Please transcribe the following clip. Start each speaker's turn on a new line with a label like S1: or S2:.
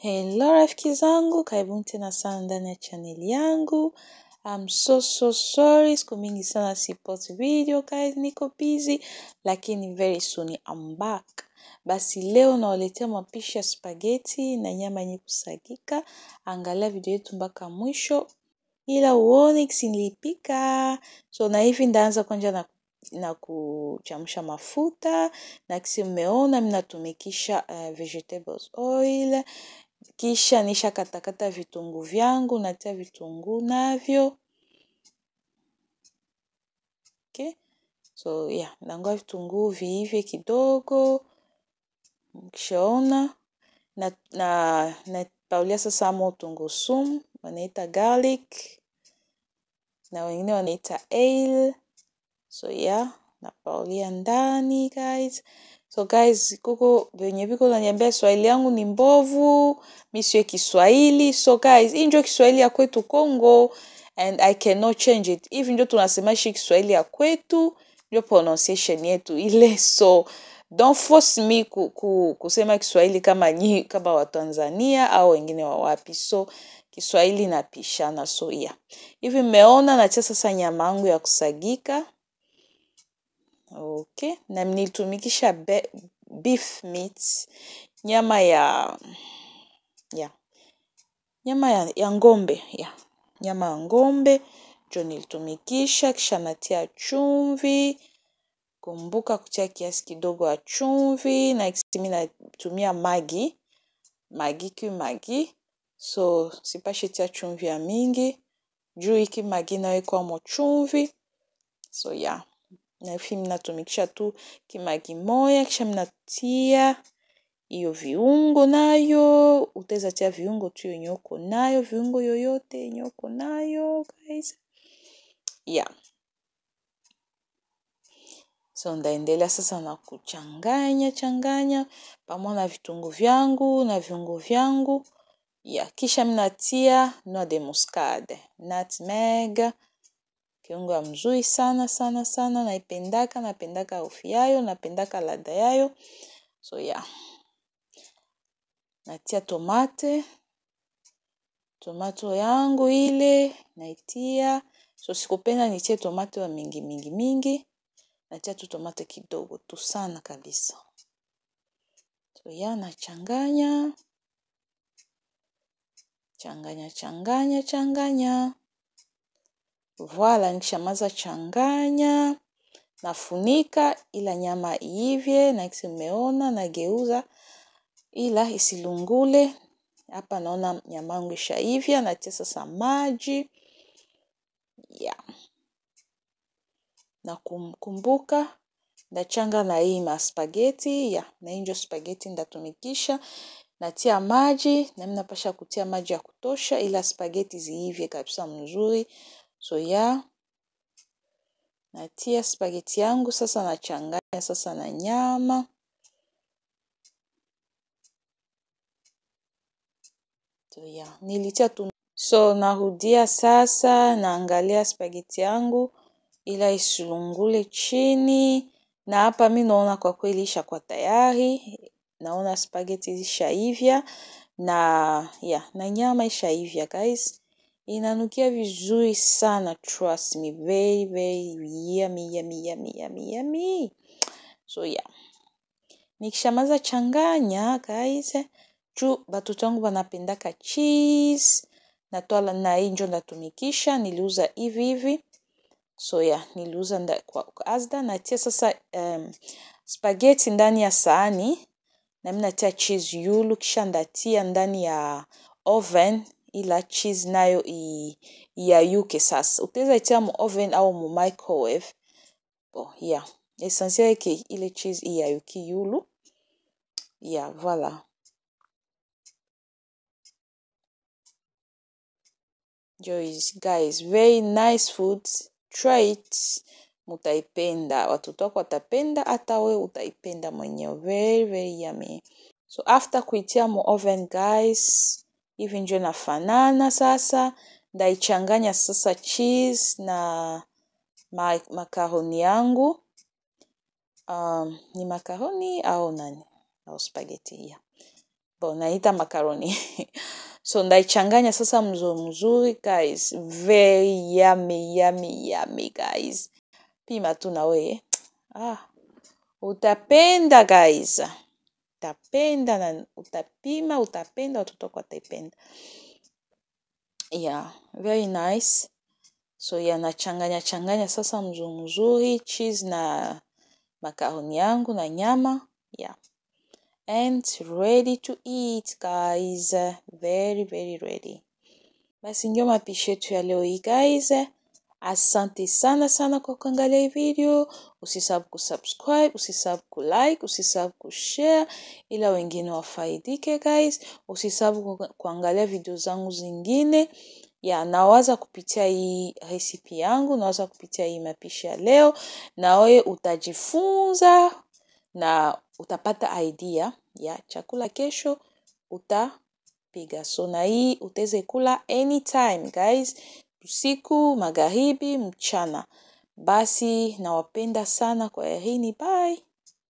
S1: Hello rafiki zangu, karibuni tena sana ndani ya channel yangu. I'm so sorry, siku mingi sana sipost video guys, niko busy, lakini very soon I'm back. Basi leo nawaletea mapishi ya spaghetti na nyama yenye kusagika. Angalia video yetu mpaka mwisho ila uone kisi nilipika. So na hivi ndaanza kwanza na kuchemsha mafuta, na kisi mmeona mimi natumikisha vegetables oil. Kisha nisha katakata vitunguu vyangu, natia vitunguu navyo. Okay? So nangoja vitunguu viive kidogo. Kishaona na paulia sasa vitunguu sumu, wanaita garlic. Na wengine wanaita ale. So na paulia ndani guys. So guys, kuko venye viko naniambia Swahili yangu ni mbovu, mimi sio Kiswahili. So guys, hii ndio Kiswahili ya kwetu Kongo and I cannot change it. Hivi ndio tunasema Kiswahili ya kwetu, ndio pronunciation yetu ile. So don't force me kusema Kiswahili kama wa Tanzania au wengine wa wapi. So Kiswahili napishana. So hivi mmeona natia sasa nyama yangu ya kusagika. Okay, na nilitumikisha beef meat, nyama ya ng'ombe, nyama ya ng'ombe ndio nilitumikisha. Kisha natia chumvi, kumbuka kutia kiasi kidogo ya chumvi, na mimi natumia Maggi. So sipashi tia chumvi ya mingi juu hiki Maggi nayo kwa chumvi. So na hivi natumikisha tu kimagi moya. Kisha mnatia hiyo viungo nayo, utaweza tia viungo tu yenye uko nayo, viungo yoyote yenye uko nayo guys. So ndaendelea sasa na kuchanganya pamoja na vitunguu vyangu na viungo vyangu. Kisha mnatia noix de muscade, nutmeg, kiungo ya mzuri sana naipendaka harufu yayo, napendaka ladha yayo. So natia tomato yangu ile naitia. So sikupenda nitie tomato mingi, natia tu tomato kidogo tu sana kabisa. So nachanganya Voila, nikishamaliza changanya, nafunika ila nyama iivye, na kisi mmeona nageuza ila isilungule. Hapa naona nyama yangu ishaivya, natia sasa maji. Na kumbuka ndachanga na hii spaghetti, na hii ndio spaghetti ndatumikisha. Natia maji, na mimi napasha kutia maji ya kutosha ila spaghetti ziivye kabisa mzuri. So natia spaghetti yangu sasa, nachanganya sasa na nyama. So nilitia tu. So narudia sasa, naangalia spaghetti yangu ila isilungule chini. Na hapa mimi naona kwa kweli ishakuwa tayari. Naona spaghetti ishaivya na nyama ishaivya guys. Inanukia vizuri sana, trust me, very very yummy. So nikishamaliza changanya guys, batoto wangu wanapendaka cheese, na hii ndio natumikisha. Niliuza hivi. So niliuza kwa Asda. Natia sasa spaghetti ndani ya sahani, na mimi natia cheese yulu. Kisha ndatia ndani ya oven ila cheese nayo iyayuke sasa. Utaweza itia mu oven au mu microwave. Essentiel ke ile cheese iyayuki yulu. Voilà. Guys, very nice food. Try it. Mutaipenda. Watoto wako watapenda, hata wewe utaipenda mwenyewe. Very very yummy. So after kuitia mu oven guys, hivi ndio inafanana sasa. Ndaichanganya sasa cheese na macaroni yangu. Ni macaroni au nani? Au spaghetti naita macaroni. So ndaichanganya sasa mzuri guys. Very yummy guys. Pima tu na wewe. Utapenda guys. Utapenda na utapima, utapenda, watoto wako wataipenda. Yeah, very nice. So nachanganya sasa mzuri cheese na macaroni yangu na nyama. Yeah. And ready to eat guys. Very ready. Basi ndio mapishi yetu ya leo hii guys. Asante sana kwa kuangalia hii video. Usisahau kusubscribe, usisahau kulike, usisahau kushare ila wengine wafaidike guys. Usisahau kuangalia video zangu zingine. Nawaza kupitia hii recipe yangu, nawaza kupitia hii mapishi ya leo, na wewe utajifunza na utapata idea ya chakula kesho utapiga. So na hii utaweza kula anytime guys, usiku, magharibi, mchana. Basi nawapenda sana, kwaherini, bye.